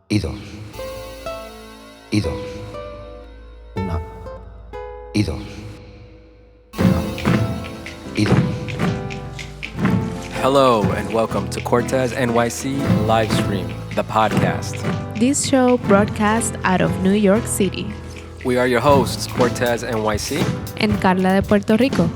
y dos, y dos, una, y dos, una, y dos. Hello and welcome to Cortes NYC Livestream, the podcast. This show broadcasts out of New York City. We are your hosts, Cortes NYC. And Carla de Puerto Rico.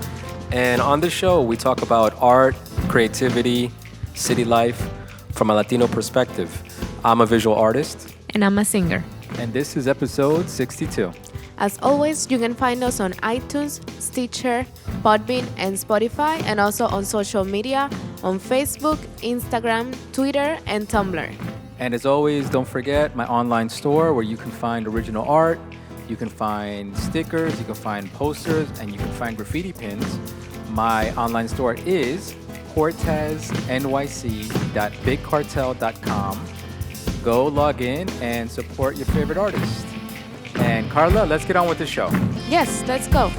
And on the show, we talk about art, creativity, city life from a Latino perspective. I'm a visual artist. And I'm a singer. And this is episode 62. As always, you can find us on iTunes, Stitcher, Podbean, and Spotify, and also on social media on Facebook, Instagram, Twitter, and Tumblr. And as always, don't forget my online store where you can find original art, you can find stickers, you can find posters, and you can find graffiti pins. My online store is cortesnyc.bigcartel.com. Go log in and support your favorite artist. And Carla, let's get on with the show. Yes, let's go.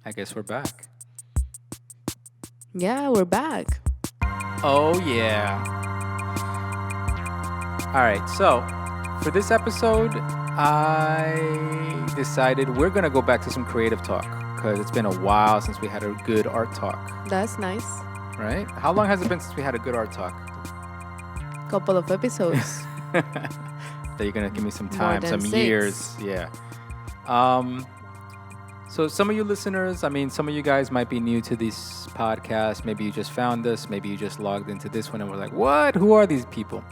I guess we're back. Yeah, we're back. Oh, yeah. All right, so for this episode, I decided we're going to go back to some creative talk because it's been a while since we had a good art talk. That's nice. Right? How long has it been since we had a good art talk? Couple of episodes. That you're going to give me some time, More some than 6. years. Yeah. So some of you listeners, some of you guys might be new to this podcast. Maybe you just found us. Maybe you just logged into this one and were like, what? Who are these people?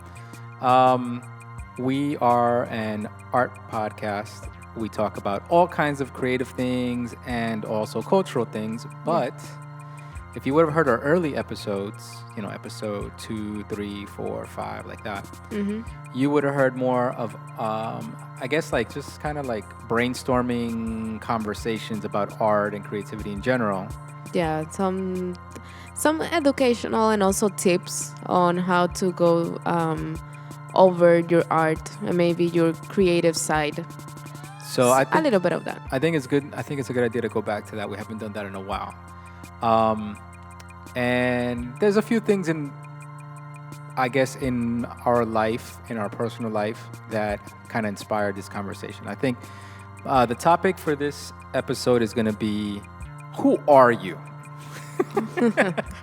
We are an art podcast. We talk about all kinds of creative things and also cultural things. But if you would have heard our early episodes, episode 2, 3, 4, 5, like that, you would have heard more of, just kind of like brainstorming conversations about art and creativity in general. Yeah, some educational and also tips on how to go over your art and maybe your creative side. So I think a little bit of that. I think it's good. I think it's a good idea to go back to that. We haven't done that in a while. And there's a few things in our life, in our personal life, that kind of inspired this conversation. I think the topic for this episode is going to be, who are you?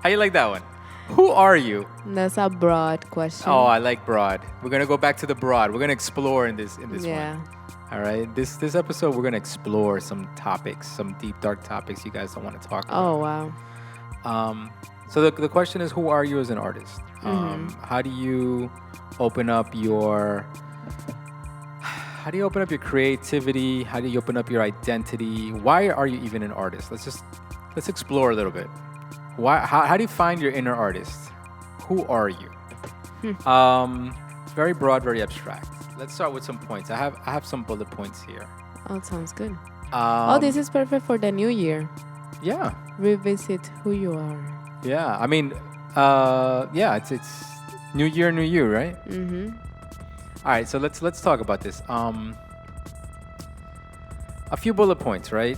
How you like that one? Who are you? That's a broad question. Oh, I like broad. We're going to go back to the broad. We're going to explore in this one. All right. This episode, we're going to explore some topics, some deep, dark topics you guys don't want to talk about. Oh, wow. So the question is, who are you as an artist? How do you open up your creativity? How do you open up your identity? Why are you even an artist? Let's explore a little bit. How do you find your inner artist? Who are you? It's very broad, very abstract. Let's start with some points. I have some bullet points here. Oh, sounds good. This is perfect for the new year. Yeah. Revisit who you are. Yeah. It's new year, new you, right? Mm-hmm. All right. So let's talk about this. A few bullet points, right?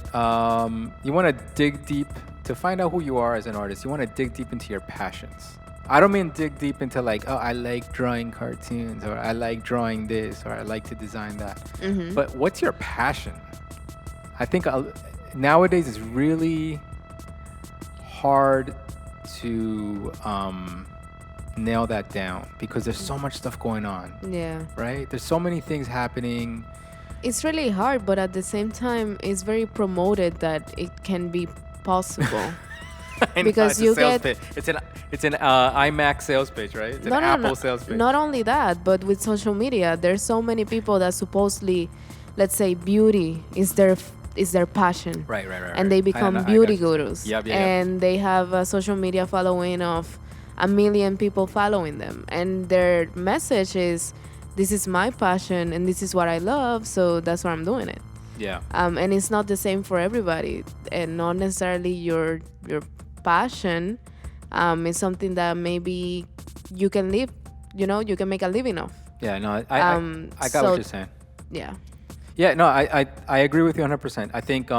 You want to dig deep to find out who you are as an artist. You want to dig deep into your passions. I don't mean dig deep into like, oh, I like drawing cartoons, or I like drawing this, or I like to design that. Mm-hmm. But what's your passion? I think nowadays it's really hard to nail that down because there's so much stuff going on. Yeah. Right? There's so many things happening. It's really hard, but at the same time, it's very promoted that it can be possible. Because you get pitch. It's an iMac sales pitch, right? It's an Apple sales pitch. Not only that, but with social media, there's so many people that supposedly, let's say, beauty is their passion. Right. And they become beauty gurus. Yep. And they have a social media following of 1 million people following them, and their message is, this is my passion and this is what I love, so that's why I'm doing it. Yeah. And it's not the same for everybody, and not necessarily your passion is something that maybe you can live, you can make a living of. Yeah, no, I got what you're saying. Yeah. Yeah, no, I agree with you 100%. I think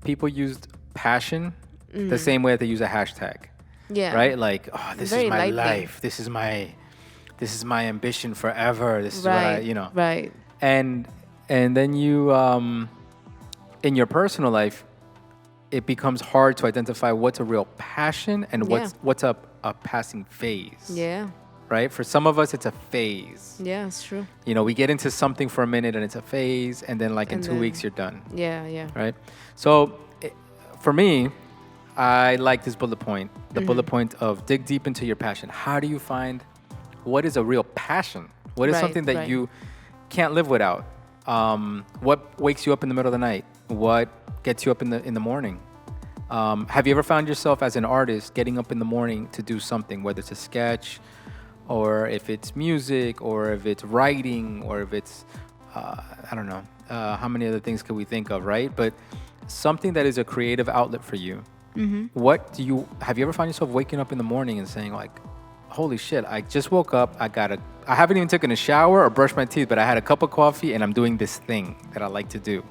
people used passion the same way that they use a hashtag, Yeah. right? Like, oh, this Very is my lightly. life. This is my ambition forever. This is what I, Right. and then you in your personal life, it becomes hard to identify what's a real passion and what's a passing phase. Yeah. Right? For some of us, it's a phase. Yeah, it's true. We get into something for a minute and it's a phase, and then in And 2 then- weeks you're done. Yeah. Right? So for me, I like this bullet point, the bullet point of dig deep into your passion. How do you find what is a real passion? What is Right, something that right. you can't live without? What wakes you up in the middle of the night? What gets you up in the morning? Have you ever found yourself as an artist getting up in the morning to do something, whether it's a sketch, or if it's music, or if it's writing, or if it's, I don't know, how many other things could we think of, right? But something that is a creative outlet for you. Mm-hmm. Have you ever found yourself waking up in the morning and saying like, holy shit, I just woke up, I haven't even taken a shower or brushed my teeth, but I had a cup of coffee and I'm doing this thing that I like to do.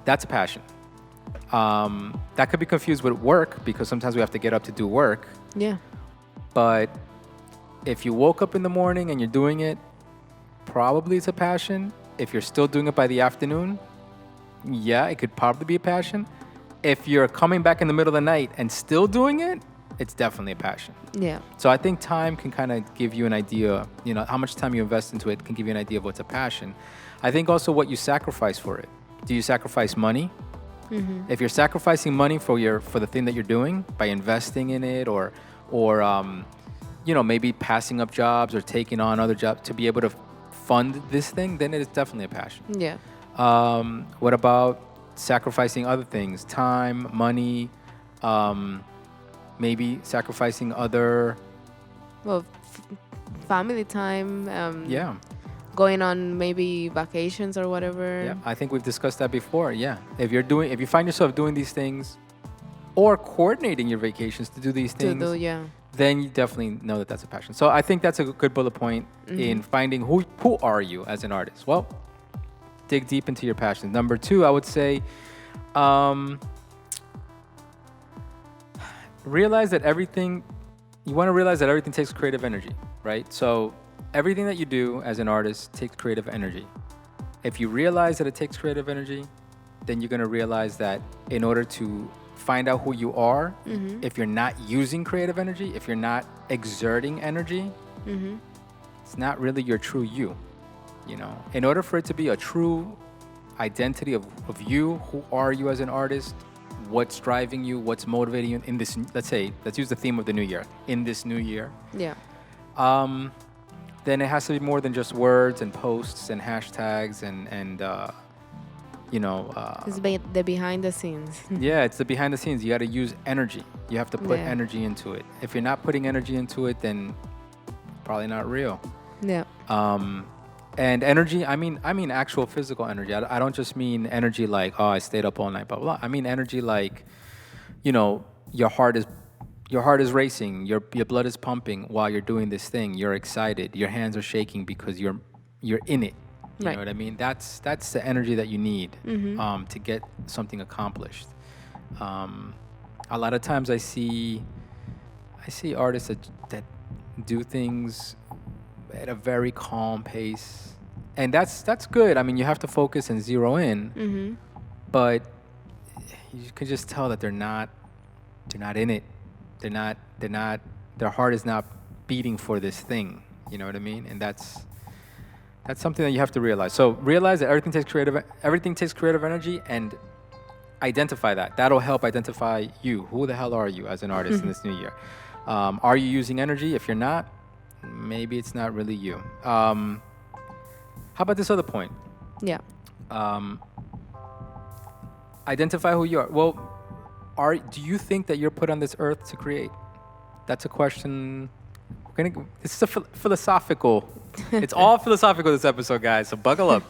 That's a passion. That could be confused with work because sometimes we have to get up to do work. Yeah. But if you woke up in the morning and you're doing it, probably it's a passion. If you're still doing it by the afternoon, yeah, it could probably be a passion. If you're coming back in the middle of the night and still doing it, it's definitely a passion. Yeah. So I think time can kind of give you an idea, how much time you invest into it can give you an idea of what's a passion. I think also what you sacrifice for it. Do you sacrifice money? Mm-hmm. If you're sacrificing money for the thing that you're doing by investing in it or maybe passing up jobs or taking on other jobs to be able to fund this thing, then it is definitely a passion. Yeah. What about sacrificing other things? Time, money, maybe sacrificing other... Well, family time. Yeah. Going on maybe vacations or whatever. Yeah, I think we've discussed that before. Yeah. If you find yourself doing these things or coordinating your vacations to do these things, then you definitely know that that's a passion. So I think that's a good bullet point in finding who are you as an artist. Well, dig deep into your passions. Number 2, I would say, realize that everything takes creative energy, right? So everything that you do as an artist takes creative energy. If you realize that it takes creative energy, then you're going to realize that in order to find out who you are, if you're not using creative energy, if you're not exerting energy, it's not really your true you. In order for it to be a true identity of you, who are you as an artist, what's driving you, what's motivating you in this, let's use the theme of the new year, in this new year. Yeah. Then it has to be more than just words and posts and hashtags and It's the behind the scenes. yeah, it's the behind the scenes. You got to use energy. You have to put Yeah. energy into it. If you're not putting energy into it, then probably not real. Yeah. And energy, I mean actual physical energy. I don't just mean energy like, oh, I stayed up all night, blah, blah, blah. I mean energy like, your heart is racing, your blood is pumping while you're doing this thing. You're excited. Your hands are shaking because you're in it. You know what I mean? That's the energy that you need to get something accomplished. A lot of times I see artists that do things at a very calm pace, and that's good. I mean, you have to focus and zero in, but you can just tell that they're not in it. Their heart is not beating for this thing. You know what I mean? And that's something that you have to realize. So realize that everything takes creative energy, and identify that. That'll help identify you. Who the hell are you as an artist in this new year? Are you using energy? If you're not, maybe it's not really you. How about this other point? Yeah. Identify who you are. Well, do you think that you're put on this earth to create? That's a question. This is a philosophical. It's all philosophical this episode, guys. So buckle up.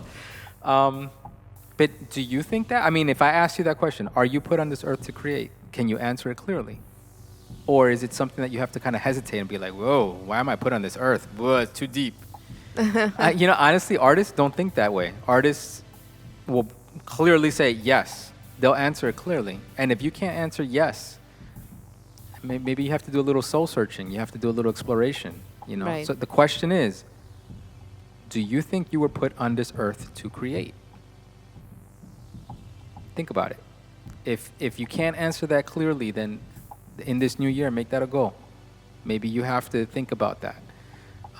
But do you think that? I mean, if I ask you that question, are you put on this earth to create? Can you answer it clearly? Or is it something that you have to kind of hesitate and be like, whoa, why am I put on this earth? Whoa, it's too deep. Honestly, artists don't think that way. Artists will clearly say yes. They'll answer it clearly. And if you can't answer yes, maybe you have to do a little soul searching. You have to do a little exploration, Right. So the question is, do you think you were put on this earth to create? Think about it. If you can't answer that clearly, then in this new year, make that a goal. Maybe you have to think about that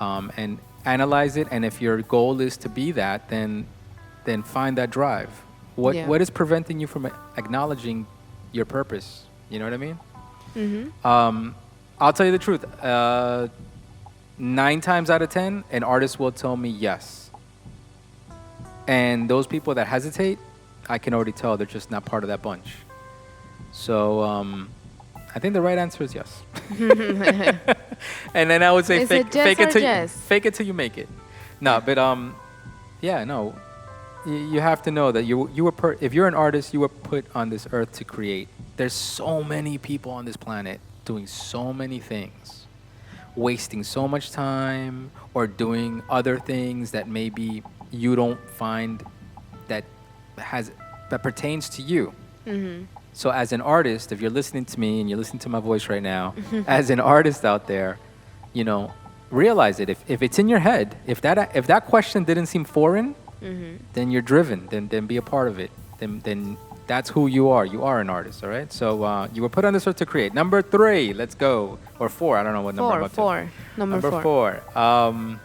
and analyze it. And if your goal is to be that, then find that drive. What is preventing you from acknowledging your purpose? You know what I mean? Mm-hmm. I'll tell you the truth. 9 times out of 10, an artist will tell me yes. And those people that hesitate, I can already tell they're just not part of that bunch. So I think the right answer is yes. And then I would say fake it till you make it. No, but you have to know that if you're an artist, you were put on this earth to create. There's so many people on this planet doing so many things, wasting so much time or doing other things that maybe you don't find that pertains to you. Mm-hmm. So as an artist, if you're listening to me and you're listening to my voice right now, as an artist out there, realize it. If it's in your head, if that question didn't seem foreign, then you're driven. Then be a part of it. Then that's who you are. You are an artist, all right? So you were put on this earth to create. Number 3, let's go. Or 4, I don't know what number I'm up to. 4. Number 4.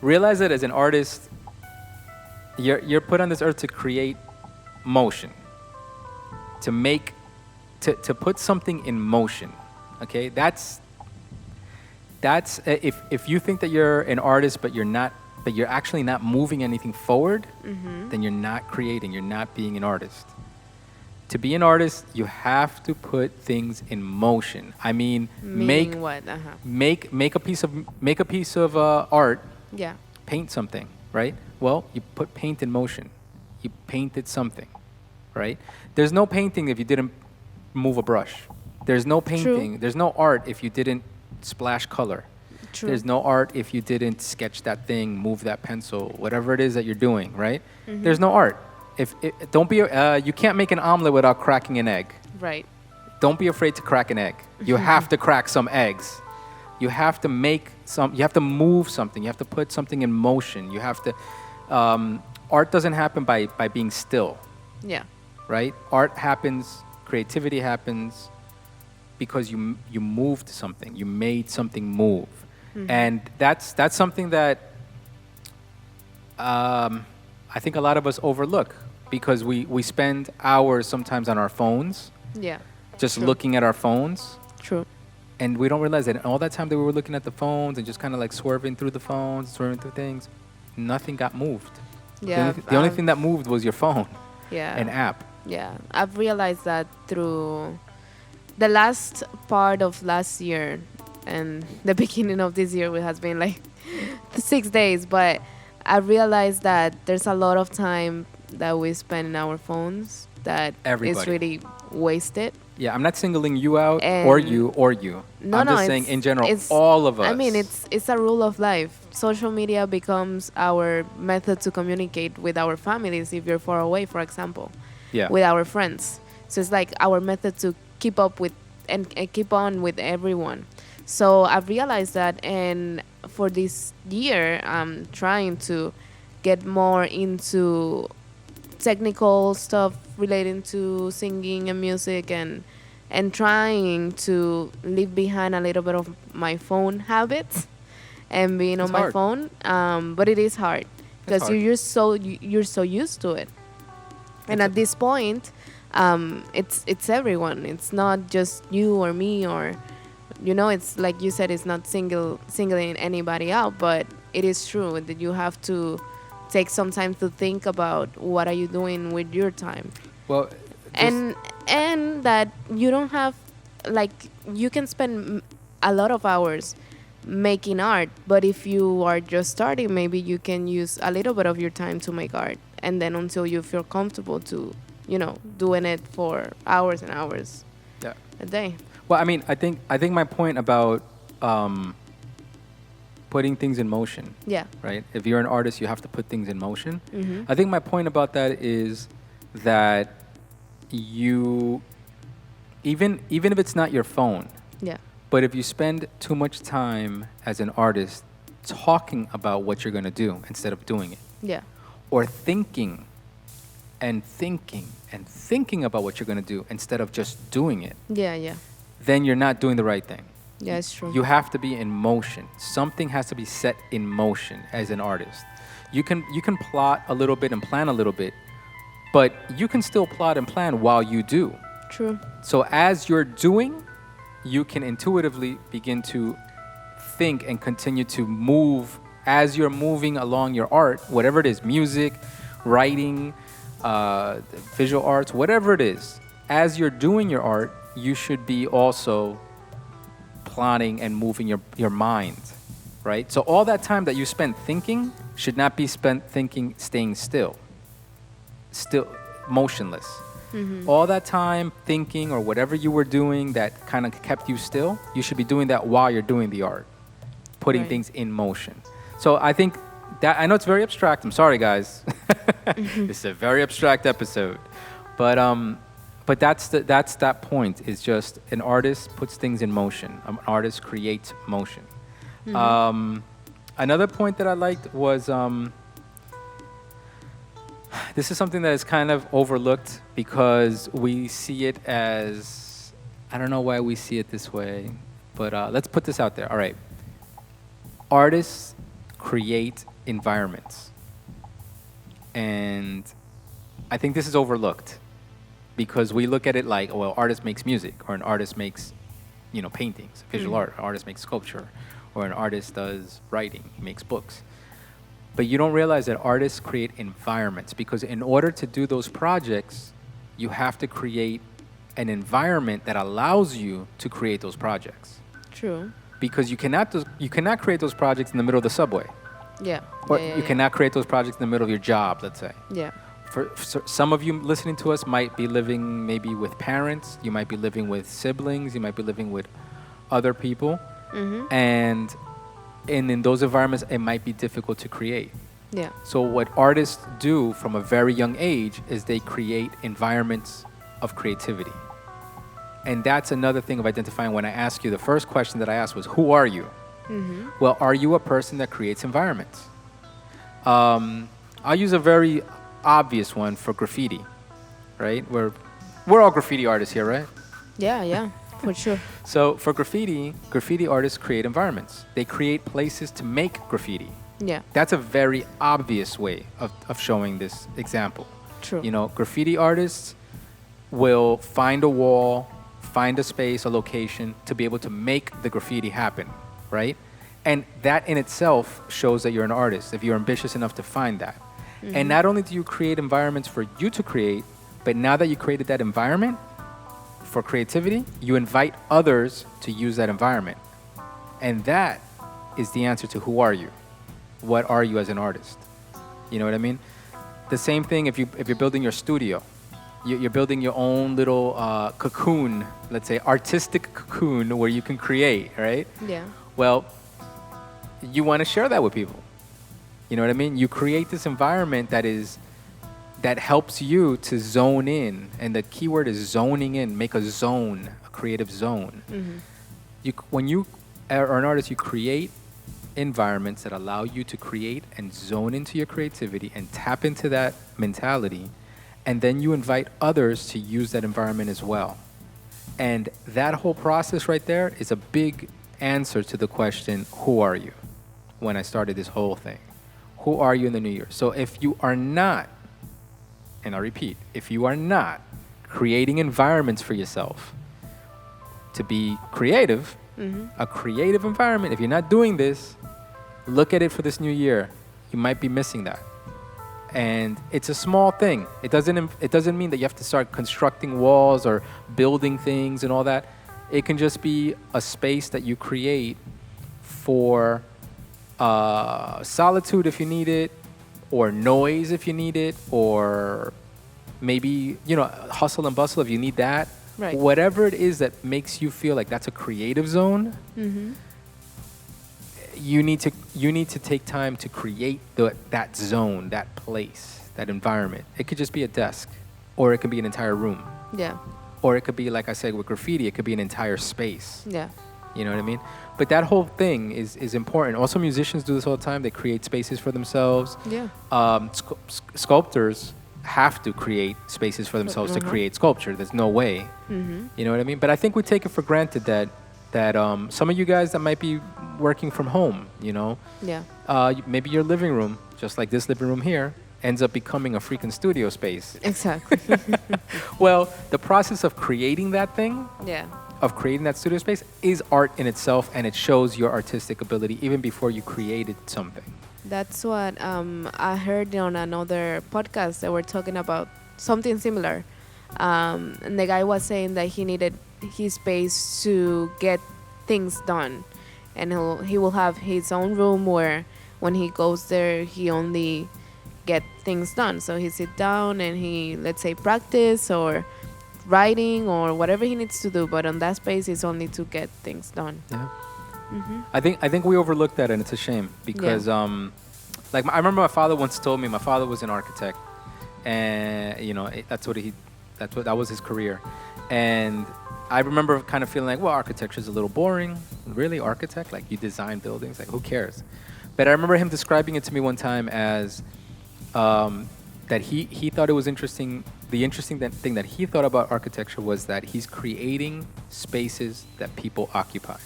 Realize that as an artist, you're put on this earth to create motion. To put something in motion. Okay? That's if you think that you're an artist but you're actually not moving anything forward, then you're not creating, you're not being an artist. To be an artist, you have to put things in motion. I mean, make a piece of art. Yeah. Paint something, right? Well, you put paint in motion. You painted something, right? There's no painting if you didn't move a brush. There's no painting. True. There's no art if you didn't splash color. True. There's no art if you didn't sketch that thing, move that pencil, whatever it is that you're doing, right? There's no art. You can't make an omelet without cracking an egg. Right. Don't be afraid to crack an egg. You have to crack some eggs. You have to you have to move something. You have to put something in motion. You have to, art doesn't happen by being still. Yeah. Right? Art happens, creativity happens because you moved something. You made something move. And that's something that I think a lot of us overlook because we spend hours sometimes on our phones. Yeah. Just looking at our phones. True. And we don't realize that all that time that we were looking at the phones and just kind of like swerving through the phones, swerving through things, nothing got moved. Yeah. The only thing that moved was your phone. Yeah. An app. Yeah. I've realized that through the last part of last year and the beginning of this year, which has been like 6 days, but I realized that there's a lot of time that we spend in our phones that is really wasted. Yeah, I'm not singling you out And or you. I'm just saying in general, all of us. I mean, it's a rule of life. Social media becomes our method to communicate with our families if you're far away, for example. Yeah. With our friends. So it's like our method to keep up with and keep on with everyone. So I've realized that, and for this year, I'm trying to get more into technical stuff relating to singing and music, and trying to leave behind a little bit of my phone habits and being on my phone. But it is hard because you're so used to it. And at this point, it's everyone. It's not just you or me or, it's like you said, it's not singling anybody out, but it is true that you have to take some time to think about what are you doing with your time. Well, and that you don't have, like, you can spend a lot of hours making art, but if you are just starting, maybe you can use a little bit of your time to make art, and then until you feel comfortable to, doing it for hours and hours a day. Well, I mean, I think my point about putting things in motion, Yeah. right? If you're an artist, you have to put things in motion. Mm-hmm. I think my point about that is that you, even if it's not your phone, Yeah. but if you spend too much time as an artist talking about what you're going to do instead of doing it, Yeah. or thinking and thinking and thinking about what you're going to do instead of just doing it, Yeah. Yeah. then you're not doing the right thing. Yeah, it's true. You have to be in motion. Something has to be set in motion as an artist. You can plot a little bit and plan a little bit, but you can still plot and plan while you do. True. So as you're doing, you can intuitively begin to think and continue to move as you're moving along your art, whatever it is, music, writing, visual arts, whatever it is. As you're doing your art, you should be also plotting and moving your mind, right? So all that time that you spent thinking should not be spent thinking, staying still motionless. Mm-hmm. All that time thinking or whatever you were doing that kind of kept you still, you should be doing that while you're doing the art, putting Right. things in motion. So I think that, I know it's very abstract. I'm sorry, guys. This is a very abstract episode, but that's that point. Is just an artist puts things in motion. An artist creates motion. Mm-hmm. Another point that I liked was this is something that is kind of overlooked because we see it as, I don't know why we see it this way, but let's put this out there. All right. Artists create environments. And I think this is overlooked because we look at it like, well, artist makes music, or an artist makes, paintings, visual art. An artist makes sculpture, or an artist does writing, he makes books. But you don't realize that artists create environments, because in order to do those projects, you have to create an environment that allows you to create those projects. True. Because you cannot create those projects in the middle of the subway. Yeah. Or yeah, you cannot create those projects in the middle of your job, let's say. Yeah. For some of you listening to us might be living maybe with parents, you might be living with siblings, you might be living with other people. Mm-hmm. And in those environments, it might be difficult to create. Yeah. So what artists do from a very young age is they create environments of creativity. And that's another thing of identifying. When I ask you, the first question that I asked was, who are you? Mm-hmm. Well, are you a person that creates environments? I'll use a very obvious one for graffiti, right? We're all graffiti artists here, right? Yeah, yeah, for sure. So for graffiti artists create environments. They create places to make graffiti. Yeah, That's a very obvious way of showing this example. true. Graffiti artists will find a wall, find a space, a location to be able to make the graffiti happen, right? And that in itself shows that you're an artist, if you're ambitious enough to find that. Mm-hmm. And not only do you create environments for you to create, but now that you created that environment for creativity, you invite others to use that environment. And that is the answer to who are you? What are you as an artist? You know what I mean? The same thing if you're building your studio. You're building your own little cocoon, let's say artistic cocoon where you can create, right? Yeah, Well, you want to share that with people. You know what I mean? You create this environment that helps you to zone in, and the key word is zoning in. Make a zone, a creative zone. mm-hmm. When you are an artist, you create environments that allow you to create and zone into your creativity and tap into that mentality, and then you invite others to use that environment as well. And that whole process right there is a big answer to the question, who are you? When I started this whole thing, who are you in the new year? So if you are not, and I repeat, if you are not creating environments for yourself to be creative, Mm-hmm. a creative environment, if you're not doing this, look at it for this new year. You might be missing that. And it's a small thing. It doesn't mean that you have to start constructing walls or building things and all that. It can just be a space that you create for solitude if you need it, or noise if you need it, or maybe, hustle and bustle if you need that. Right. Whatever it is that makes you feel like that's a creative zone, Mm-hmm. you need to take time to create that zone, that place, that environment. It could just be a desk, or it could be an entire room, Yeah. or it could be, like I said, with graffiti, it could be an entire space. Yeah. You know what I mean? But that whole thing is important. Also, musicians do this all the time. They create spaces for themselves. Yeah. Sculptors have to create spaces for themselves to create sculpture. There's no way. You know what I mean? But I think we take it for granted that some of you guys that might be working from home, you know, Yeah. maybe your living room, just like this living room here, ends up becoming a freaking studio space. Exactly. Well, the process of creating that thing, Yeah. of creating that studio space, is art in itself, and it shows your artistic ability even before you created something. That's what I heard on another podcast. They were talking about something similar. And the guy was saying that he needed his space to get things done. And he will have his own room where when he goes there, he only get things done. So he sit down and he, let's say, practice or writing or whatever he needs to do. But on that space, it's only to get things done. Yeah. I think we overlook that, and it's a shame because, like, I remember my father once told me. My father was an architect, and you know that was his career, and I remember kind of feeling like, well, architecture is a little boring. Really, architect? Like, you design buildings? Like, who cares? But I remember him describing it to me one time as that he thought it was interesting. The interesting thing that he thought about architecture was that he's creating spaces that people occupy.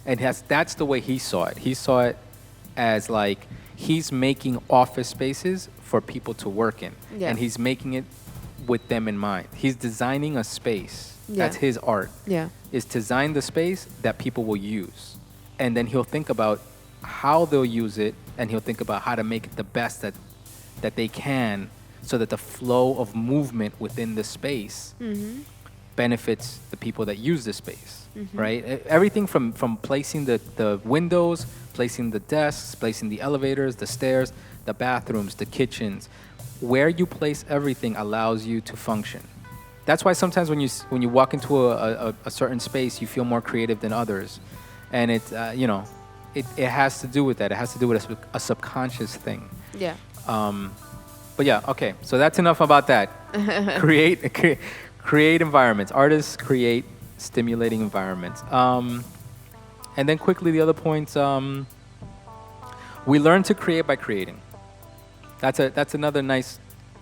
And that's the way he saw it. He saw it as like he's making office spaces for people to work in. Yeah. And he's making it with them in mind. He's designing a space. Yeah. That's his art. Yeah. Is to design the space that people will use. And then he'll think about how they'll use it, and he'll think about how to make it the best that they can, so that the flow of movement within the space benefits the people that use the space, right? Everything from placing the windows, placing the desks, placing the elevators, the stairs, the bathrooms, the kitchens. Where you place everything allows you to function. That's why sometimes when you walk into a certain space, you feel more creative than others. And it has to do with that. It has to do with a subconscious thing. Yeah. But yeah, okay. So that's enough about that. Create environments. Artists create stimulating environments. And then quickly, the other points. We learn to create by creating. That's another nice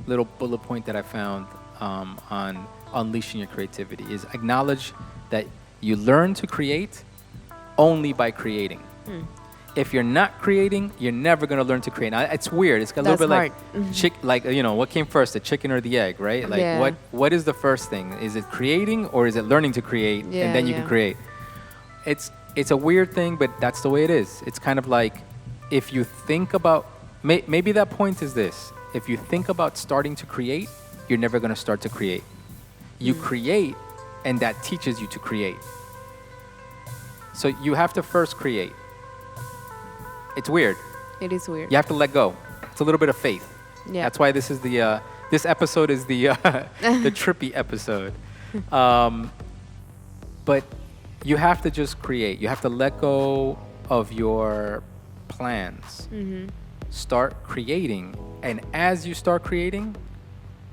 little bullet point that I found on unleashing your creativity. Is acknowledge that you learn to create only by creating. If you're not creating, you're never gonna learn to create. Now, it's weird. It's a little bit like what came first, the chicken or the egg, right? Like what is the first thing? Is it creating, or is it learning to create, and then you can create? It's a weird thing, but that's the way it is. It's kind of like if you think about maybe that point is this: if you think about starting to create, you're never gonna start to create. You create, and that teaches you to create. So you have to first create. It's weird. It is weird. You have to let go. It's a little bit of faith. Yeah. That's why this is this episode is the trippy episode. But you have to just create. You have to let go of your plans. Start creating, and as you start creating,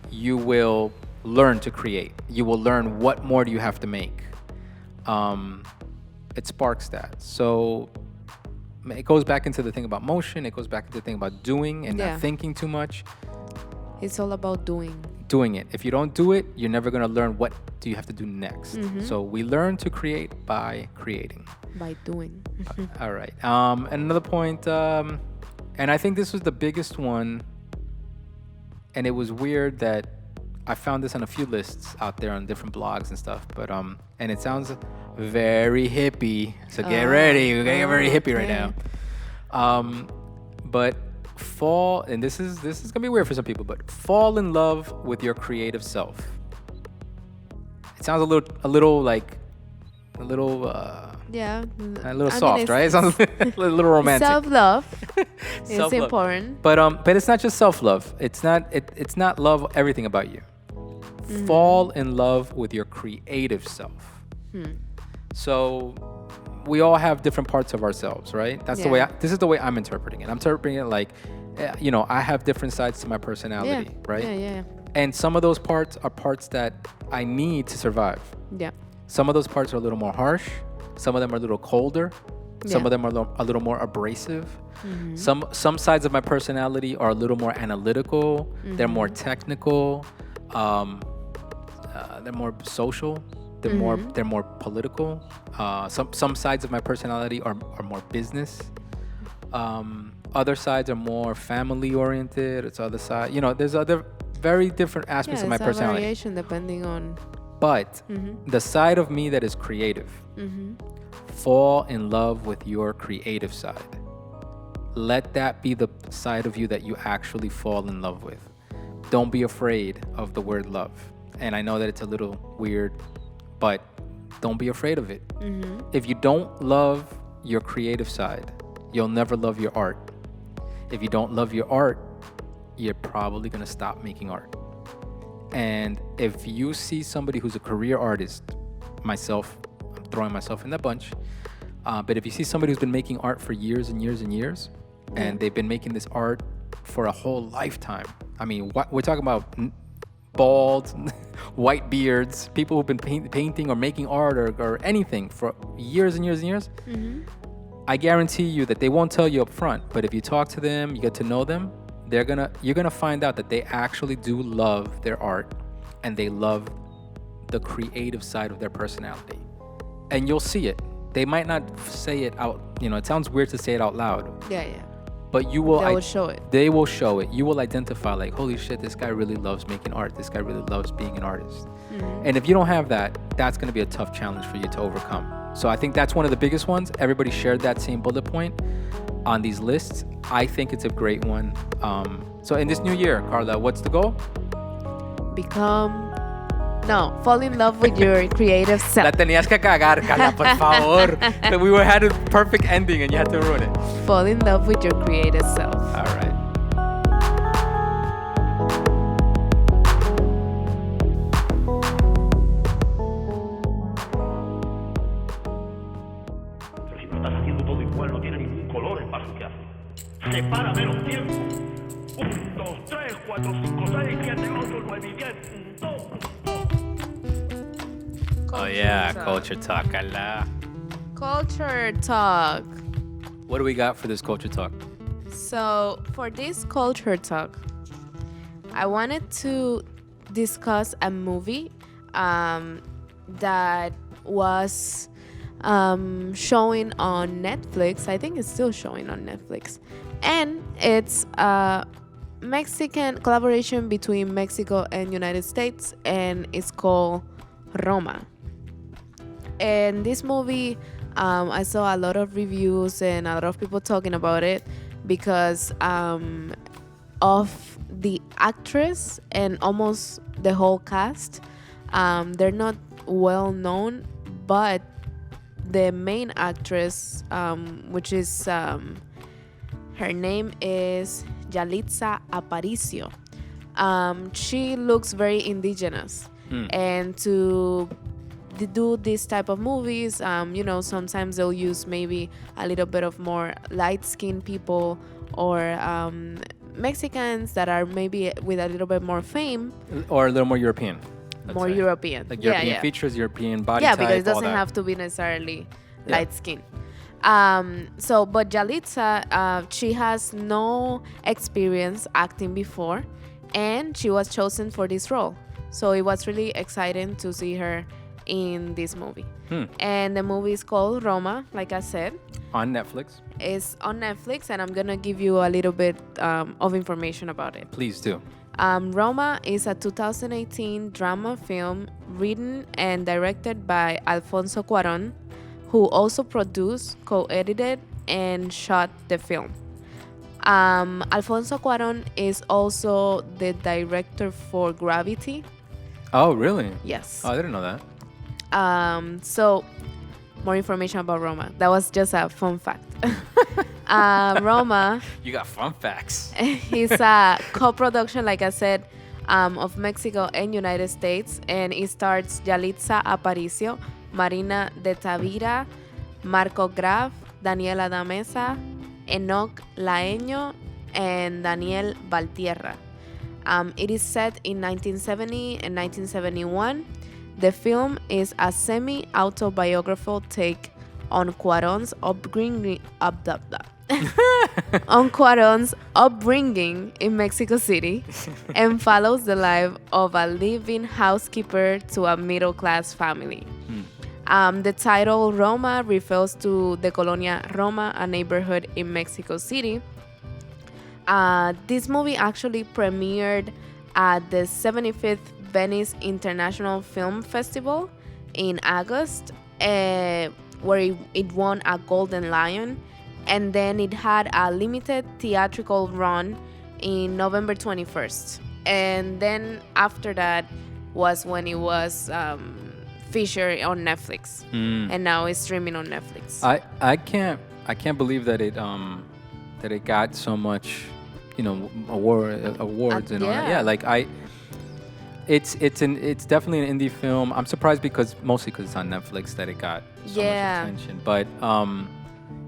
you will learn to create. You will learn what more do you have to make. It sparks that. So it goes back into the thing about motion. It goes back into the thing about doing and not thinking too much. It's all about doing. Doing it. If you don't do it, you're never going to learn what do you have to do next. So we learn to create by creating. By doing. All right. And another point, and I think this was the biggest one, and it was weird that I found this on a few lists out there on different blogs and stuff, but and it sounds very hippie, so get ready. We're gonna get very hippie right now. But fall, and this is gonna be weird for some people, but fall in love with your creative self. It sounds a little soft, right? It sounds a little romantic. Self-love is Self-love. important. But it's not just self-love. It's not love everything about you. Fall in love with your creative self. So we all have different parts of ourselves, right? That's the way. This is the way I'm interpreting it. I'm interpreting it like, I have different sides to my personality, right? Yeah. And some of those parts are parts that I need to survive. Yeah. Some of those parts are a little more harsh. Some of them are a little colder. Some Yeah. of them are a little more abrasive. Some sides of my personality are a little more analytical. They're more technical. They're more social. They're more political. Some sides of my personality are more business. Other sides are more family oriented. It's other side. There's other very different aspects of my personality. Variation depending on. But the side of me that is creative, fall in love with your creative side. Let that be the side of you that you actually fall in love with. Don't be afraid of the word love. And I know that it's a little weird, but don't be afraid of it. If you don't love your creative side, you'll never love your art. If you don't love your art, you're probably going to stop making art. And if you see somebody who's a career artist, myself, I'm throwing myself in that bunch, but if you see somebody who's been making art for years and years and years, and they've been making this art for a whole lifetime, I mean, we're talking about bald, white beards, people who've been painting or making art or anything for years and years and years, I guarantee you that they won't tell you up front, but if you talk to them, you get to know them, you're gonna find out that they actually do love their art and they love the creative side of their personality. And you'll see it. They might not say it out, it sounds weird to say it out loud. Yeah. But you will. They will show it. They will show it. You will identify like, holy shit, this guy really loves making art. This guy really loves being an artist. And if you don't have that, that's going to be a tough challenge for you to overcome. So I think that's one of the biggest ones. Everybody shared that same bullet point on these lists. I think it's a great one. So in this new year, Carla, what's the goal? Fall in love with your creative self. La tenías que cagar, Carla, por favor. We had a perfect ending and you had to ruin it. Fall in love with your creative self. All right. Si no estás haciendo todo igual, no tiene ningún color el paso que hace. Separa menos tiempo. 1, 2, 3, 4, 5, 6, 7, 8, 9 y 10. 2. Oh yeah, culture talk, Carla. Culture talk. What do we got for this culture talk? So for this culture talk, I wanted to discuss a movie that was showing on Netflix. I think it's still showing on Netflix. And it's a Mexican collaboration between Mexico and United States, and it's called Roma. And this movie, I saw a lot of reviews and a lot of people talking about it because of the actress and almost the whole cast. They're not well known, but the main actress, which is her name is Yalitza Aparicio. She looks very indigenous, and to do this type of movies, sometimes they'll use maybe a little bit of more light-skinned people or Mexicans that are maybe with a little bit more fame. Or a little more European. More say. European. Like European features, European body type. Yeah, because it doesn't all that. have to be necessarily light-skinned. But Yalitza, she has no experience acting before, and she was chosen for this role. So it was really exciting to see her in this movie. And the movie is called Roma, like I said. On Netflix. It's on Netflix, and I'm going to give you a little bit of information about it. Please do. Roma is a 2018 drama film written and directed by Alfonso Cuarón, who also produced, co-edited, and shot the film. Alfonso Cuarón is also the director for Gravity. Oh, really? Yes. Oh, I didn't know that. So, more information about Roma. That was just a fun fact. Roma You got fun facts. is a co-production, like I said, of Mexico and United States, and it stars Yalitza Aparicio, Marina de Tavira, Marco Graf, Daniela Damesa, Enoch Laeño, and Daniel Valtierra. It is set in 1970 and 1971. The film is a semi-autobiographical take on Cuarón's upbringing, on Cuarón's upbringing in Mexico City, and follows the life of a living housekeeper to a middle-class family. The title Roma refers to the Colonia Roma, a neighborhood in Mexico City. This movie actually premiered at the 75th Venice International Film Festival in August, where it won a Golden Lion, and then it had a limited theatrical run in November 21st. And then after that was when it was featured on Netflix, and now it's streaming on Netflix. I can't believe that it got so much, awards and all that. Yeah, like it's definitely an indie film. I'm surprised mostly because it's on Netflix that it got so much attention. But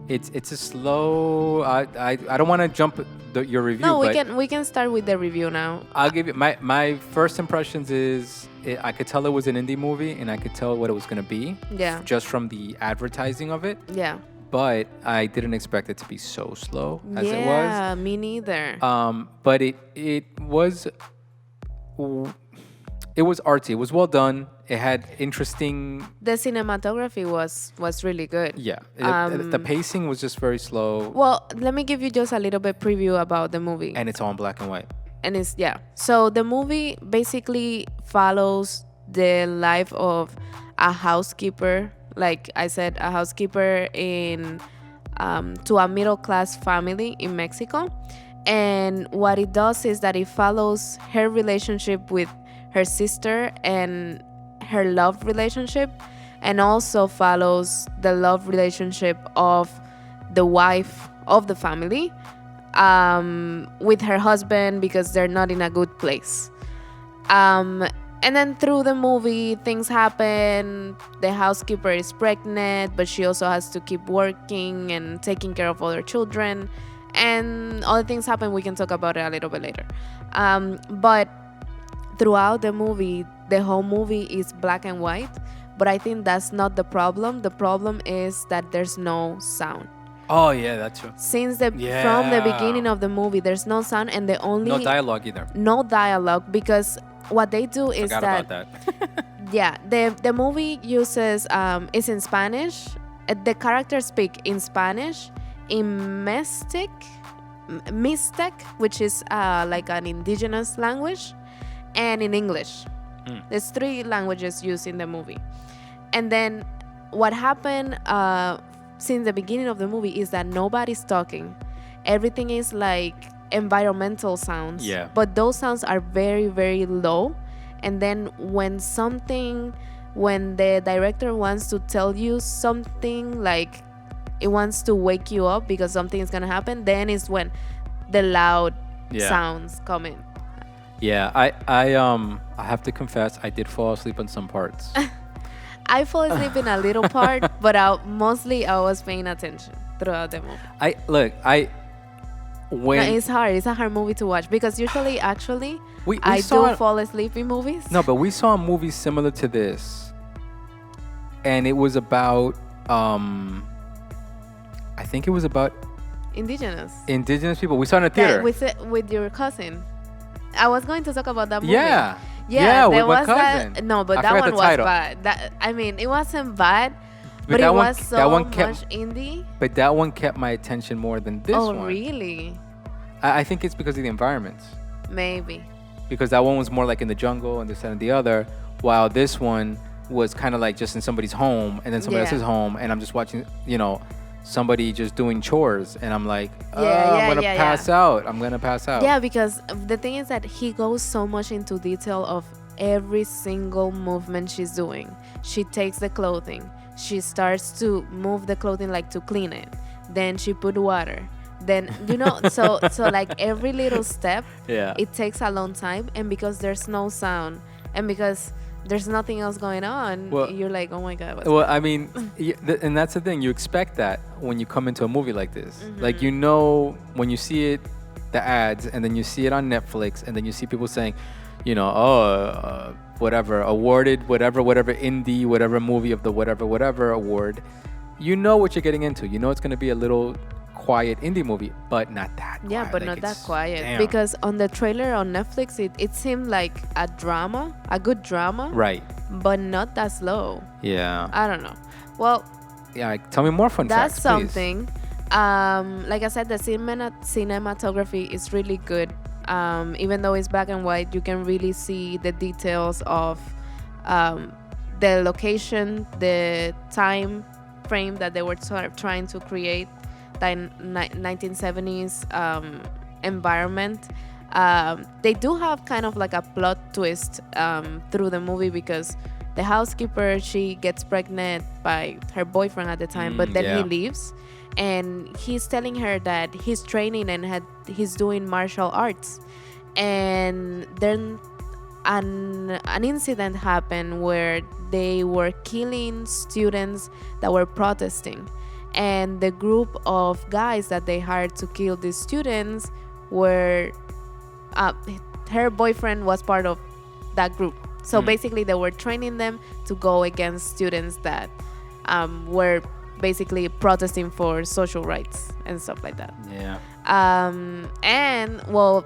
it's a slow. I don't want to jump your review. No, we can start with the review now. I'll give you my first impressions is I could tell it was an indie movie and I could tell what it was going to be. Yeah. Just from the advertising of it. Yeah. But I didn't expect it to be so slow as it was. Yeah, me neither. But it was artsy. It was well done. It had interesting. The cinematography was really good. Yeah, the pacing was just very slow. Well, let me give you just a little bit preview about the movie. And it's all in black and white. And it's So the movie basically follows the life of a housekeeper. Like I said, a housekeeper in to a middle class family in Mexico. And what it does is that it follows her relationship with her sister and her love relationship, and also follows the love relationship of the wife of the family with her husband, because they're not in a good place. And then through the movie, things happen. The housekeeper is pregnant, but she also has to keep working and taking care of other children. And other things happen. We can talk about it a little bit later. But throughout the movie, the whole movie is black and white. But I think that's not the problem. The problem is that there's no sound. Oh, yeah, that's true. From the beginning of the movie, there's no sound, and the only... No dialogue either. No dialogue, because what they do is Forgot about that. Yeah, the movie uses is in Spanish. The characters speak in Spanish, in Mixtec, which is like an indigenous language, and in English. There's 3 languages used in the movie. And then what happened since the beginning of the movie is that nobody's talking. Everything is like environmental sounds. Yeah. But those sounds are very, very low. And then when the director wants to tell you something, like it wants to wake you up because something is gonna happen, then is when the loud sounds come in. Yeah, I have to confess, I did fall asleep on some parts. I fall asleep in a little part, but mostly I was paying attention throughout the movie. It's hard. It's a hard movie to watch because usually, actually, I do fall asleep in movies. No, but we saw a movie similar to this, and it was about, I think it was about indigenous people. We saw it in a theater. With your cousin. I was going to talk about that movie. Yeah, there with was my cousin. That one was bad. It wasn't bad, but it was so much indie. But that one kept my attention more than this one. Oh, really? I think it's because of the environments. Maybe. Because that one was more like in the jungle and this and the other, while this one was kind of like just in somebody's home and then somebody else's home, and I'm just watching, somebody just doing chores, and I'm like, I'm gonna pass out. I'm gonna pass out. Yeah, because the thing is that he goes so much into detail of every single movement she's doing. She takes the clothing. She starts to move the clothing, like to clean it. Then she put water. Then, so like every little step, it takes a long time. And because there's no sound, and because there's nothing else going on, Well- you're like, oh my god. Well, I mean, and that's the thing. You expect that when you come into a movie like this. Mm-hmm. Like, you know, when you see it, the ads, and then you see it on Netflix, and then you see people saying, you know, whatever, awarded, whatever indie, whatever movie of the whatever award. You know what you're getting into. You know it's going to be a little quiet indie movie, but not that quiet. Yeah, but Like, not that it's- quiet. damn. Because on the trailer on Netflix, it seemed like a drama, a good drama, Right. but not that slow. Yeah. I don't know. Well, Yeah. Tell me more fun that's facts, please. something. Like I said, the cinematography is really good. Even though it's black and white, you can really see the details of the location, the time frame that they were trying to create, the 1970s environment. They do have kind of like a plot twist through the movie, because the housekeeper, she gets pregnant by her boyfriend at the time, but then yeah. he leaves, and he's telling her that he's training and he's doing martial arts. And then an incident happened where they were killing students that were protesting, and the group of guys that they hired to kill these students were her boyfriend was part of that group. So basically they were training them to go against students that were basically protesting for social rights and stuff like that. Yeah. And well,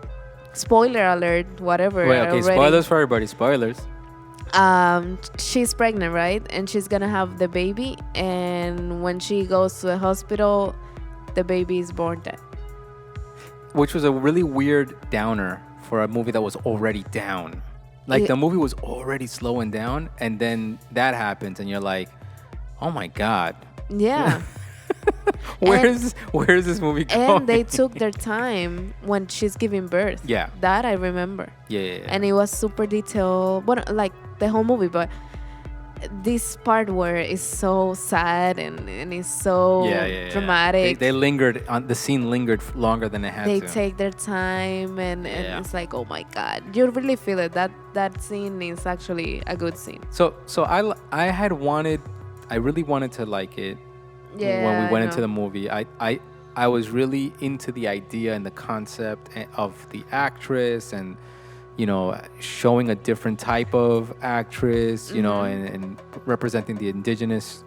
spoiler alert, whatever. Wait, okay, already. spoilers for everybody. Spoilers. She's pregnant, right? And she's gonna have the baby, and when she goes to the hospital, the baby is born dead. Which was a really weird downer for a movie that was already down. Like, Yeah. the movie was already slowing down, and then that happens, and you're like, oh my God. Yeah. Where's this movie going? And they took their time when she's giving birth. Yeah. That I remember. Yeah. And it was super detailed. Well, like the whole movie, but this part where it's so sad and it's so dramatic. They lingered on the scene, lingered longer than it had They to. take their time, and Yeah. it's like, oh my God, you really feel it. That scene is actually a good scene. So I really wanted to like it. Yeah, When we went I into know. the movie, I was really into the idea and the concept of the actress, and you know, showing a different type of actress, you know, and representing the indigenous,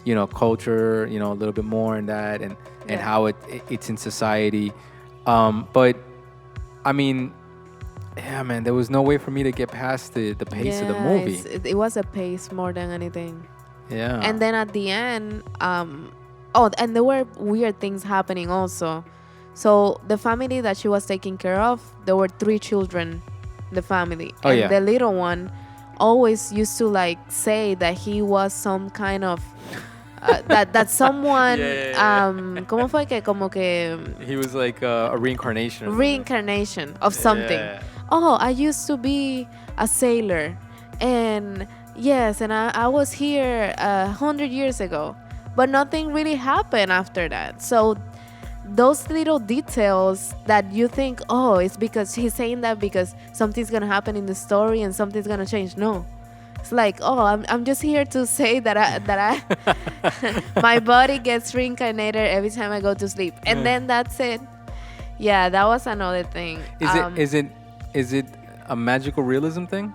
you know, culture, you know, a little bit more in that, and how it's in society. But I mean, yeah, man, there was no way for me to get past the pace of the movie. It was a pace more than anything. Yeah. And then at the end, and there were weird things happening also. So the family that she was taking care of, there were 3 children, the family. Oh, and yeah. the little one always used to like say that he was some kind of that someone ¿cómo fue que como que He was like a reincarnation. or something. reincarnation of something. Yeah. Oh, I used to be a sailor, and yes, and I was here 100 years ago, but nothing really happened after that. So those little details that you think, oh, it's because he's saying that because something's gonna happen in the story and something's gonna change. No, it's like, oh, I'm just here to say that I my body gets reincarnated every time I go to sleep, and then that's it. Yeah, that was another thing. Is it a magical realism thing?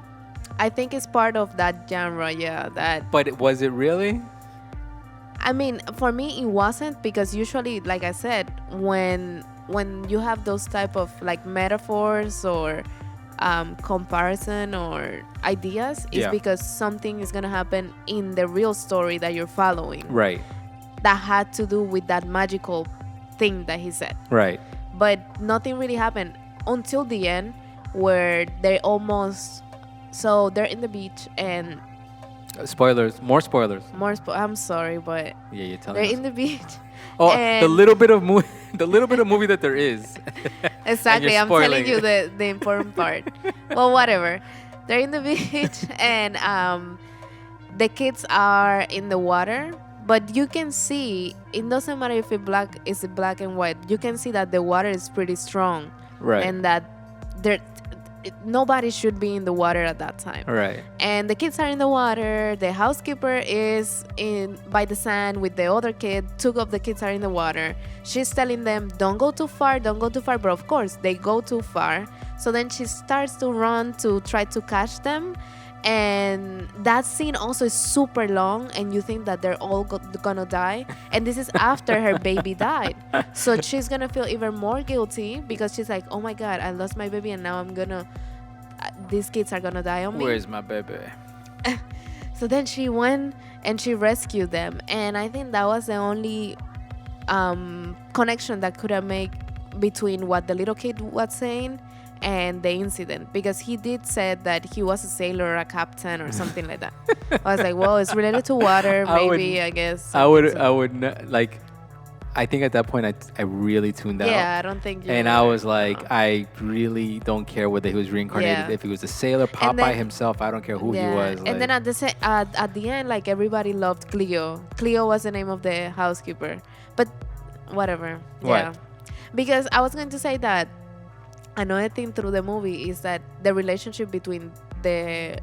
I think it's part of that genre. Yeah, that. But was it really? I mean, for me, it wasn't, because usually, like I said, when you have those type of like metaphors or comparison or ideas, it's Yeah. because something is gonna happen in the real story that you're following Right. that had to do with that magical thing that he said. Right. But nothing really happened until the end, where they almost. So they're in the beach and Spoilers. More spoilers. I'm sorry, but Yeah, you're telling they're us. in the beach. Oh, and the little bit of movie that there is. Exactly, you're I'm telling spoiling you it. the important part. Well, whatever. They're in the beach, and the kids are in the water, but you can see, it doesn't matter if it's black and white. You can see that the water is pretty strong, Right. and that nobody should be in the water at that time. Right. And the kids are in the water. The housekeeper is in by the sand with the other kid. Two of the kids are in the water. She's telling them, don't go too far, don't go too far. But of course, they go too far. So then she starts to run to try to catch them. And that scene also is super long, and you think that they're all gonna die. And this is after her baby died. So she's gonna feel even more guilty because she's like, oh my God, I lost my baby, and now I'm gonna, these kids are gonna die on me. Where's my baby? So then she went and she rescued them. And I think that was the only connection that could have made between what the little kid was saying and the incident, because he did say that he was a sailor or a captain or something like that. I was like, well, it's related to water, maybe. I guess I would like. I think at that point I really tuned out. Yeah, I don't think. And I was like, no. I really don't care whether he was reincarnated. Yeah. If he was a sailor, Popeye himself, I don't care who he was. And then at the end, like, everybody loved Cleo. Cleo was the name of the housekeeper, but whatever. What? Yeah, because I was going to say that another thing through the movie is that the relationship between the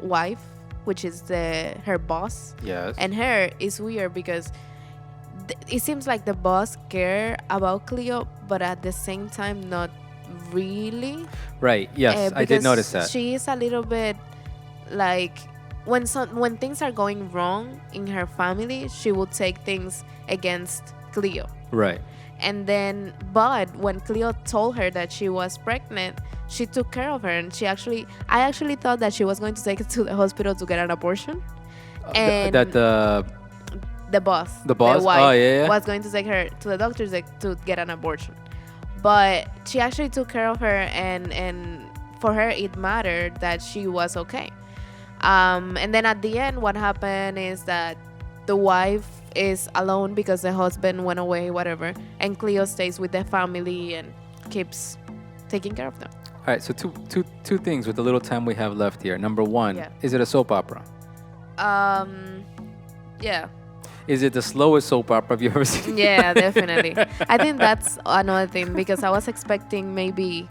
wife, which is her boss, yes, and her is weird because it seems like the boss care about Cleo, but at the same time not really. Right. Yes, I did notice that. She is a little bit like when things are going wrong in her family, she will take things against Cleo. Right. And then, but when Cleo told her that she was pregnant, she took care of her, and I actually thought that she was going to take her to the hospital to get an abortion. And the boss, the wife, was going to take her to the doctor to get an abortion. But she actually took care of her, and for her it mattered that she was okay. And then at the end, what happened is that the wife is alone because the husband went away, whatever, and Cleo stays with the family and keeps taking care of them. All right, so two things with the little time we have left here. Number one, is it a soap opera? Yeah. Is it the slowest soap opera have you ever seen? Yeah, definitely. I think that's another thing, because I was expecting maybe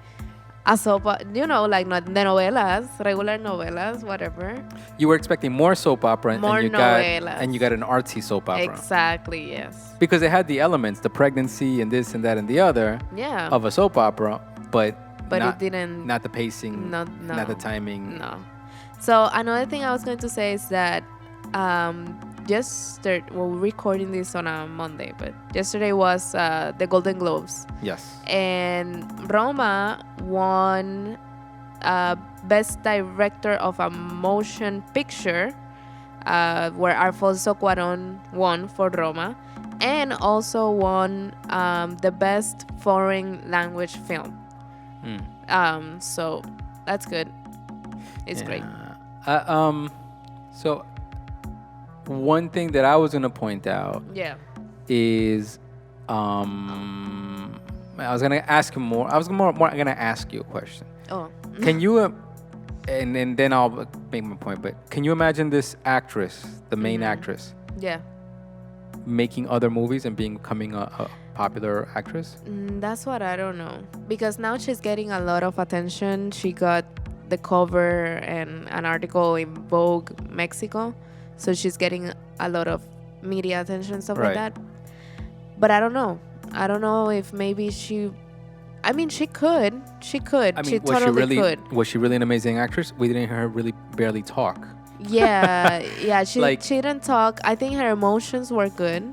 a soap, like not the novelas, regular novelas, whatever. You were expecting more soap opera, and you got an artsy soap opera. Exactly, yes. Because it had the elements, the pregnancy and this and that and the other, of a soap opera, but it didn't. Not the pacing, not the timing. No. So another thing I was going to say is that we're recording this on a Monday, but yesterday was the Golden Globes. Yes. And Roma won Best Director of a Motion Picture, where Alfonso Cuarón won for Roma, and also won the Best Foreign Language Film. So that's good. It's great. So one thing that I was going to point out is I was going to ask you more. I was more going to ask you a question. Oh. Can you and then I'll make my point, but can you imagine this actress, the main actress, making other movies and becoming a popular actress? That's what I don't know, because now she's getting a lot of attention. She got the cover and an article in Vogue Mexico, so she's getting a lot of media attention, stuff like that. But I don't know if maybe she could. I mean, she totally could. Was she really an amazing actress? We didn't hear her really barely talk. Yeah, she didn't talk. I think her emotions were good,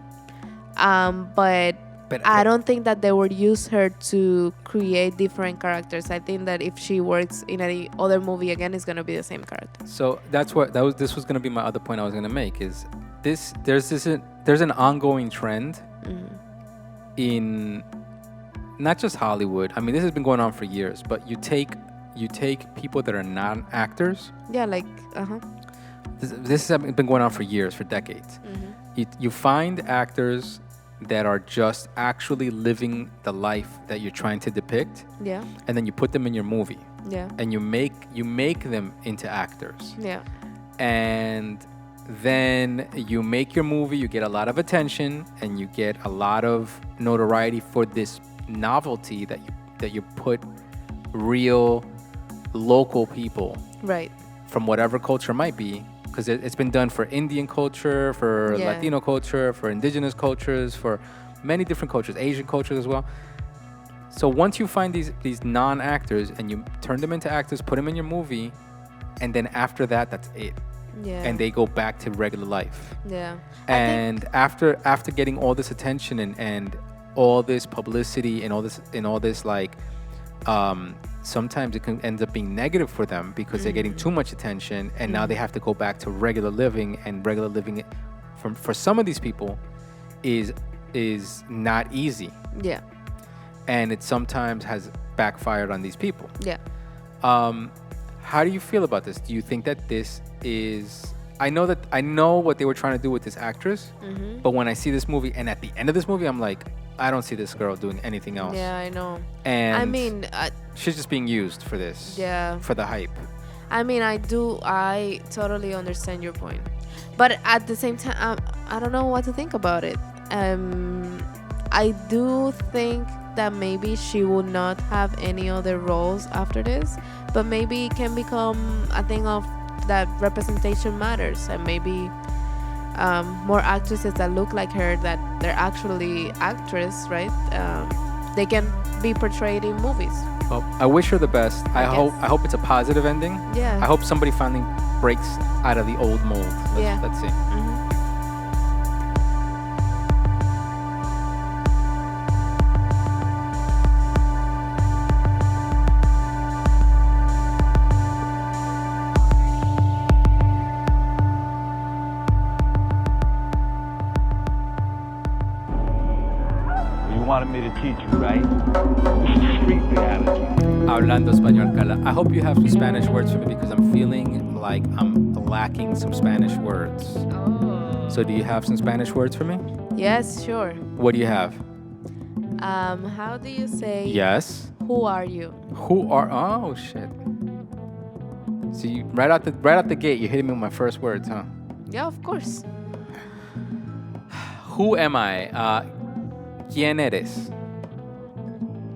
but I don't think that they would use her to create different characters. I think that if she works in any other movie again, it's gonna be the same character. So this was gonna be my other point I was gonna make, is there's an ongoing trend in not just Hollywood. I mean, this has been going on for years, but you take people that are not actors. Yeah, like This has been going on for years, for decades. You find actors that are just actually living the life that you're trying to depict. Yeah. And then you put them in your movie. Yeah. And you make them into actors. Yeah. And then you make your movie, you get a lot of attention, and you get a lot of notoriety for this novelty that you put real local people Right. from whatever culture it might be, because it's been done for Indian culture, for Yeah. Latino culture, for indigenous cultures, for many different cultures, Asian cultures as well. So once you find these non-actors and you turn them into actors, put them in your movie, and then after that, that's it. Yeah. And they go back to regular life. Yeah. And after getting all this attention and all this publicity and all this like sometimes it can end up being negative for them because they're getting too much attention, and now they have to go back to regular living, and regular living for some of these people is not easy, Yeah. and it sometimes has backfired on these people. Yeah. How do you feel about this? Do you think that this is... I know what they were trying to do with this actress, but when I see this movie, and at the end of this movie, I'm like, I don't see this girl doing anything else. Yeah, I know. And I mean, she's just being used for this. Yeah. For the hype. I mean, I totally understand your point, but at the same time, I don't know what to think about it. I do think that maybe she will not have any other roles after this, but maybe it can become a thing of that representation matters, and maybe more actresses that look like her, that they're actually actress, right? They can be portrayed in movies. Well, I wish her the best. I hope it's a positive ending. Yeah. I hope somebody finally breaks out of the old mold. Let's see. You wanted me to teach you, right? This is street reality. Hablando español, Carla. I hope you have some Spanish words for me because I'm feeling like I'm lacking some Spanish words. Oh. So do you have some Spanish words for me? Yes, sure. What do you have? How do you say? Yes. Who are you? Oh shit. See, right out the gate, you're hitting me with my first words, huh? Yeah, of course. Who am I? Quién eres?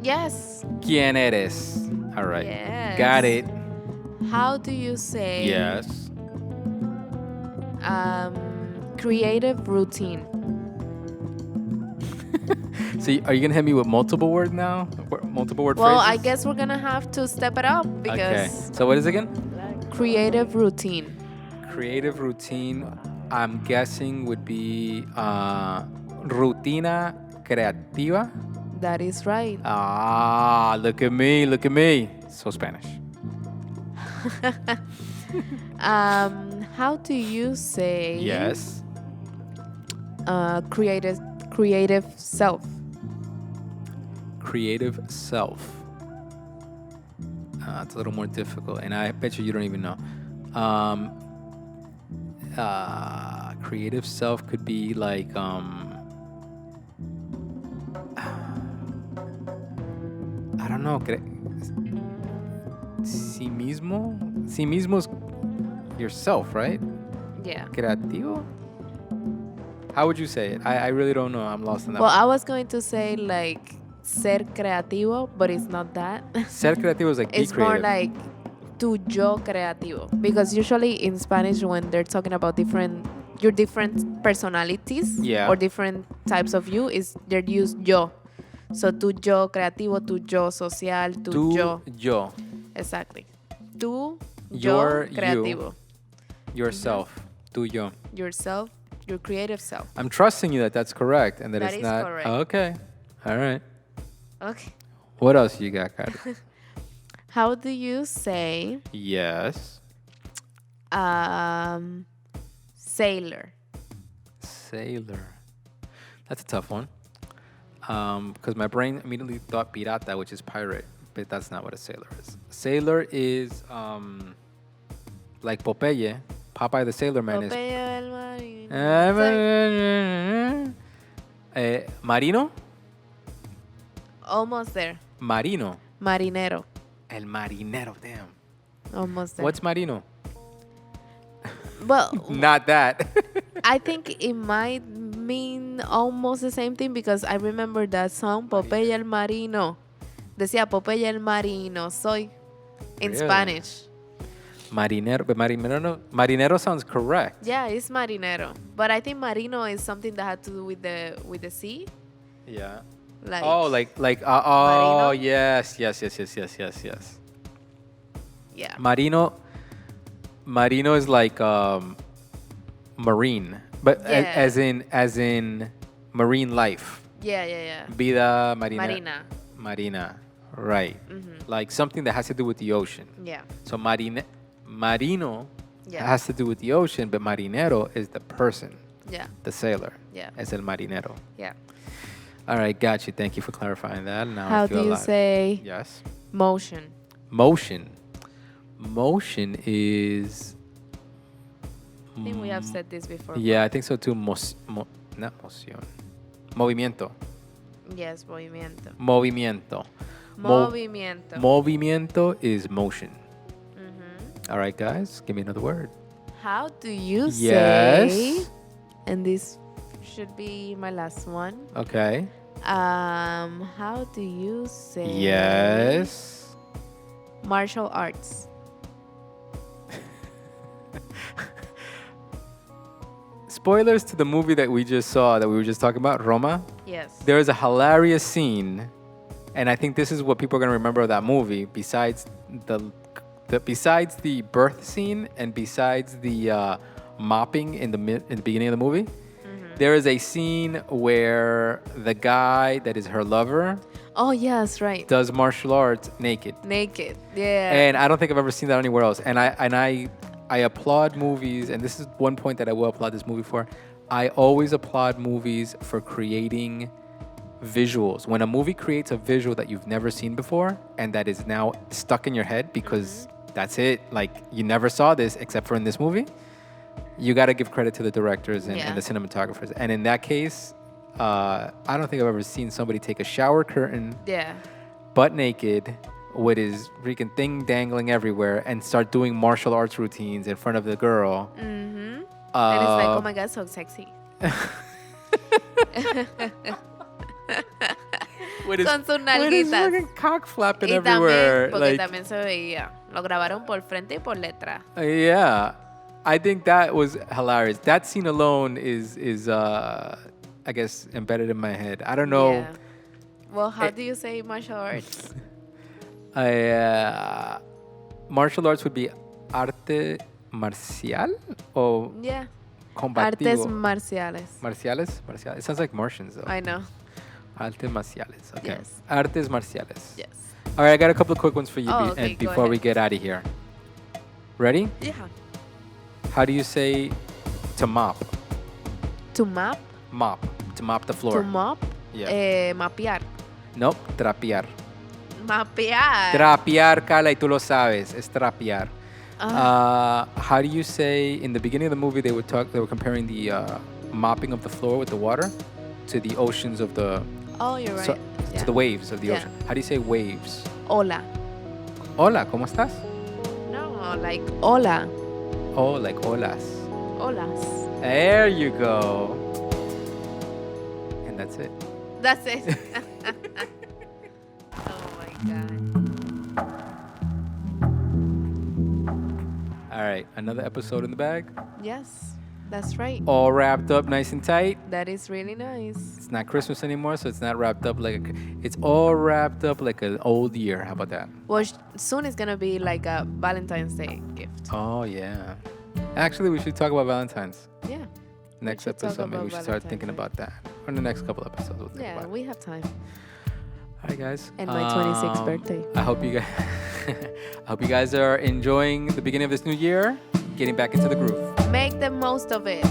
Yes. Quién eres? All right. Yes. Got it. How do you say? Yes. Creative routine. So are you gonna hit me with multiple word now? Multiple word Well, phrases? I guess we're gonna have to step it up because Okay. So what is it again? creative routine. Creative routine. I'm guessing would be Rutina, creativa. That is right. Ah, look at me. So Spanish. How do you say? Yes. Creative self. Creative self. It's a little more difficult, and I bet you don't even know. Creative self could be like I don't know. Sí mismo. Sí mismo is yourself, right? Yeah. Creativo. How would you say it? I really don't know. I'm lost in that. Well, I was going to say like ser creativo, but it's not that. Ser creativo is like be It's creative. more like tu yo creativo, because usually in Spanish when they're talking about your different personalities Yeah. or different types of you, is they use yo. So tu yo creativo, tu yo social, tu yo. yo. Exactly. Tu Your yo creativo. Yourself. Tu yo. Yourself, your creative self. I'm trusting you that that's correct and that That it's is not. correct. Okay. All right. Okay. What else you got, Carla? How do you say Yes. sailor? Sailor. That's a tough one. Because my brain immediately thought pirata, which is pirate, but that's not what a sailor is. Sailor is like Popeye. Popeye the Sailor Man is. Popeye el marino. Marino? Almost there. Marino. Marinero. El marinero, damn. Almost there. What's marino? Well, Not that. I think it might mean almost the same thing because I remember that song, Popeye el Marino. Decía Popeye el Marino, soy. in Really? Spanish. Marinero, but Marinero sounds correct. Yeah, it's marinero. But I think marino is something that had to do with the sea. Yeah. Like Oh, Marino? yes. yeah. Marino is like marine, but Yeah. as in marine life. Yeah. Vida Marina. Marina, right? Mhm. Like something that has to do with the ocean. Yeah. So marino Yeah. has to do with the ocean, but marinero is the person, Yeah. the sailor. Yeah. Es el marinero. Yeah. All right, got you. Thank you for clarifying that. Now I How feel do you alive. say Yes. motion? Motion. Motion is. I think we have said this before. Yeah, I think so too. Not moción. Movimiento. Yes, movimiento. Movimiento. Mo- Movimiento. Movimiento is motion. Mhm. All right, guys, give me another word. How do you Yes. say? And this should be my last one. Okay. How do you say? Yes. Martial arts. Spoilers to the movie that we just saw, that we were just talking about, Roma. Yes. There is a hilarious scene, and I think this is what people are gonna remember of that movie. Besides besides the birth scene and besides the mopping in the beginning of the movie, there is a scene where the guy that is her lover Oh yes, right. does martial arts naked, Naked. Yeah. and I don't think I've ever seen that anywhere else. And I applaud movies, and this is one point that I will applaud this movie for. I always applaud movies for creating visuals. When a movie creates a visual that you've never seen before and that is now stuck in your head because that's it, like you never saw this except for in this movie, you got to give credit to the directors and the cinematographers. And in that case, I don't think I've ever seen somebody take a shower curtain yeah. butt naked with his freaking thing dangling everywhere and start doing martial arts routines in front of the girl. Mm-hmm. And it's like, oh my god, so sexy. With his, Con sus with his nalguitas. fucking cock flapping Y everywhere. también, porque Like, también se veía. Lo grabaron por frente y por detrás. yeah. I think that was hilarious. That scene alone is I guess embedded in my head. I don't know. Yeah. Well, how do you say martial arts? Martial arts would be arte marcial or Yeah. combativo. Artes marciales. Marciales? Marciales. It sounds like Martians though. I know. Artes marciales. Okay. Yes. Artes marciales. Yes. All right, I got a couple of quick ones for you Oh, okay, and go before we ahead. get out of here. Ready? Yeah. How do you say to mop? To map. Mop. To mop the floor. To mop. Yeah. Mapear. Nope. Trapear. Mapear. Trapear, Carla, y tú lo sabes. Es trapear. Ah. How do you say, in the beginning of the movie, they were comparing the mopping of the floor with the water to the oceans of the, Oh, you're right. Yeah. to the waves of the Yeah. ocean. How do you say waves? Hola. Hola, ¿cómo estás? No, like hola. Oh, like olas. Olas. There you go. And that's it. That's it. Oh my god. All right, another episode in the bag. Yes, that's right. All wrapped up nice and tight. That is really nice. It's not Christmas anymore, so it's not wrapped up it's all wrapped up like an old year. How about that? Well, soon it's gonna be like a Valentine's Day gift. Oh, yeah. Actually, we should talk about Valentine's. Yeah. Next should talk episode, maybe we about should start Valentine's thinking Day. about that. Or in the next couple episodes, we'll think Yeah, about it. we have time. All right, guys. And my 26th birthday. I hope you guys, I hope you guys are enjoying the beginning of this new year, getting back into the groove. Make the most of it.